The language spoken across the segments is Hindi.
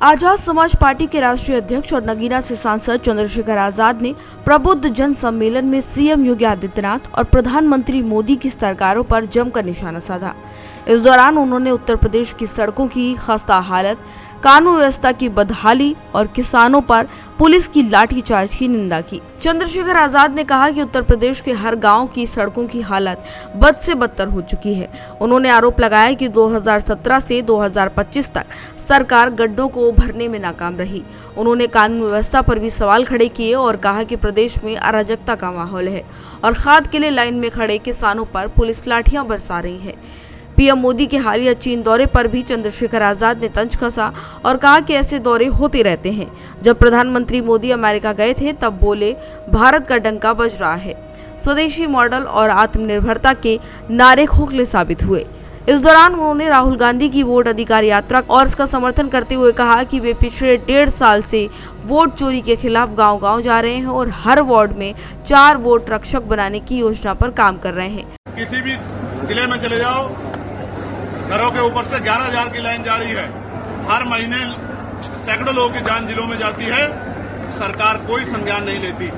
आजाद समाज पार्टी के राष्ट्रीय अध्यक्ष और नगीना से सांसद चंद्रशेखर आजाद ने प्रबुद्ध जन सम्मेलन में सीएम योगी आदित्यनाथ और प्रधानमंत्री मोदी की सरकारों पर जमकर निशाना साधा। इस दौरान उन्होंने उत्तर प्रदेश की सड़कों की खस्ता हालत, कानून व्यवस्था की बदहाली और किसानों पर पुलिस की लाठीचार्ज की निंदा की। चंद्रशेखर आजाद ने कहा कि उत्तर प्रदेश के हर गांव की सड़कों की हालत बद से बदतर हो चुकी है। उन्होंने आरोप लगाया कि 2017 से 2025 तक सरकार गड्ढों को भरने में नाकाम रही। उन्होंने कानून व्यवस्था पर भी सवाल खड़े किए और कहा कि प्रदेश में अराजकता का माहौल है और खाद के लिए लाइन में खड़े किसानों पर पुलिस लाठियां बरसा रही है। पीएम मोदी के हालिया चीन दौरे पर भी चंद्रशेखर आजाद ने तंज कसा और कहा कि ऐसे दौरे होते रहते हैं। जब प्रधानमंत्री मोदी अमेरिका गए थे तब बोले, भारत का डंका बज रहा है। स्वदेशी मॉडल और आत्मनिर्भरता के नारे खोखले साबित हुए। इस दौरान उन्होंने राहुल गांधी की वोट अधिकार यात्रा और इसका समर्थन करते हुए कहा कि वे पिछले 1.5 साल से वोट चोरी के खिलाफ गांव-गांव जा रहे हैं और हर वार्ड में 4 वोट रक्षक बनाने की योजना पर काम कर रहे हैं। किसी भी जिले में चले जाओ, घरों के ऊपर से 11,000 की लाइन जारी है। हर महीने सैकड़ों लोगों की जान जिलों में जाती है, सरकार कोई संज्ञान नहीं लेती।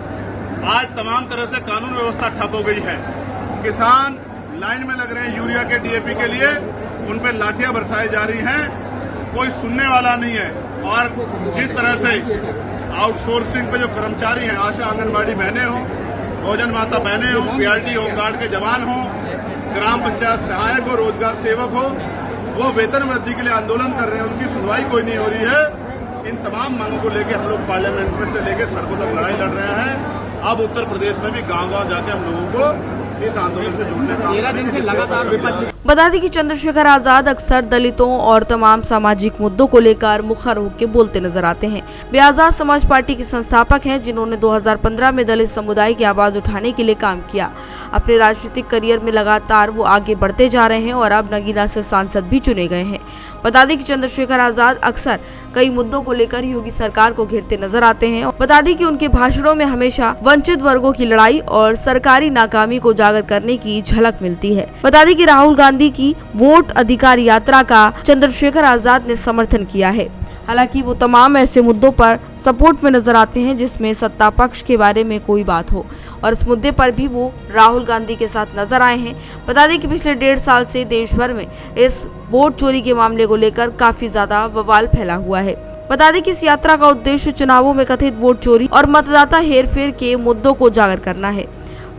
आज तमाम तरह से कानून व्यवस्था ठप हो गई है। किसान लाइन में लग रहे हैं यूरिया के डीएपी के लिए, उन पर लाठियां बरसाई जा रही हैं, कोई सुनने वाला नहीं है। और जिस तरह से आउटसोर्सिंग पे जो कर्मचारी हैं, आशा आंगनबाड़ी बहनें हों, भोजन माता बहनें हों, पीआरटी होमगार्ड के जवान हों, ग्राम पंचायत सहायक हो, रोजगार सेवक हो, वो वेतन वृद्धि के लिए आंदोलन कर रहे हैं, उनकी सुनवाई कोई नहीं हो रही है। इन तमाम मांगों को लेकर हम लोग पार्लियामेंट में से लेकर सड़कों तक लड़ाई लड़ रहे हैं। अब उत्तर प्रदेश में भी गांव-गांव जाके हम लोगों को इस आंदोलन से जुड़ने का 13 दिन से लगातार विपक्ष। बता दें कि चंद्रशेखर आजाद अक्सर दलितों और तमाम सामाजिक मुद्दों को लेकर मुखर होकर बोलते नजर आते हैं। वे आजाद समाज पार्टी के संस्थापक हैं, जिन्होंने 2015 में दलित समुदाय की आवाज उठाने के लिए काम किया। अपने राजनीतिक करियर में लगातार वो आगे बढ़ते जा रहे हैं और अब नगीना से सांसद भी चुने गए हैं। बता दें कि चंद्रशेखर आजाद अक्सर कई मुद्दों को लेकर योगी सरकार को घेरते नजर आते हैं। बता दें कि उनके भाषणों में हमेशा वंचित वर्गों की लड़ाई और सरकारी नाकामी को उजागर करने की झलक मिलती है। बता दें कि राहुल गांधी की वोट अधिकार यात्रा का चंद्रशेखर आजाद ने समर्थन किया है। हालांकि वो तमाम ऐसे मुद्दों पर सपोर्ट में नजर आते हैं जिसमें सत्ता पक्ष के बारे में कोई बात हो, और इस मुद्दे पर भी वो राहुल गांधी के साथ नजर आए हैं। बता दें कि पिछले 1.5 साल से देश भर में इस वोट चोरी के मामले को लेकर काफी ज्यादा बवाल फैला हुआ है। बता दें कि इस यात्रा का उद्देश्य चुनावों में कथित वोट चोरी और मतदाता हेरफेर के मुद्दों को उजागर करना है।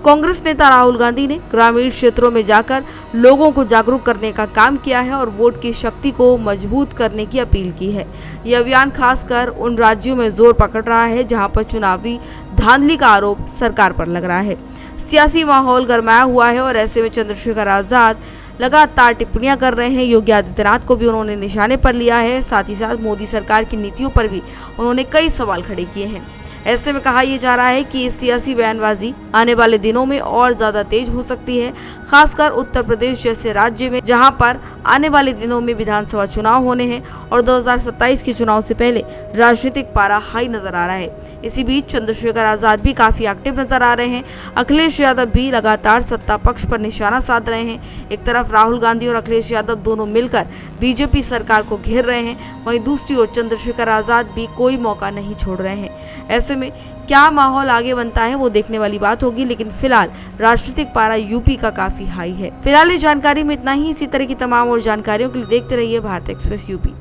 कांग्रेस नेता राहुल गांधी ने ग्रामीण क्षेत्रों में जाकर लोगों को जागरूक करने का काम किया है और वोट की शक्ति को मजबूत करने की अपील की है। यह अभियान खासकर उन राज्यों में जोर पकड़ रहा है जहां पर चुनावी धांधली का आरोप सरकार पर लग रहा है। सियासी माहौल गरमाया हुआ है और ऐसे में चंद्रशेखर आजाद लगातार टिप्पणियां कर रहे हैं। योगी आदित्यनाथ को भी उन्होंने निशाने पर लिया है। साथ ही साथ मोदी सरकार की नीतियों पर भी उन्होंने कई सवाल खड़े किए हैं। ऐसे में कहा यह जा रहा है कि इस सियासी बयानबाजी आने वाले दिनों में और ज्यादा तेज हो सकती है, खासकर उत्तर प्रदेश जैसे राज्य में जहां पर आने वाले दिनों में विधानसभा चुनाव होने हैं और 2027 के चुनाव से पहले राजनीतिक पारा हाई नजर आ रहा है। इसी बीच चंद्रशेखर आजाद भी काफी एक्टिव नजर आ रहे हैं। अखिलेश यादव भी लगातार सत्ता पक्ष पर निशाना साध रहे हैं। एक तरफ राहुल गांधी और अखिलेश यादव दोनों मिलकर बीजेपी सरकार को घेर रहे हैं, वहीं दूसरी ओर चंद्रशेखर आजाद भी कोई मौका नहीं छोड़ रहे हैं। ऐसे में क्या माहौल आगे बनता है वो देखने वाली बात होगी, लेकिन फिलहाल राजनीतिक पारा यूपी का काफी हाई है। फिलहाल इस जानकारी में इतना ही। इसी तरह की तमाम और जानकारियों के लिए देखते रहिए भारत एक्सप्रेस यूपी।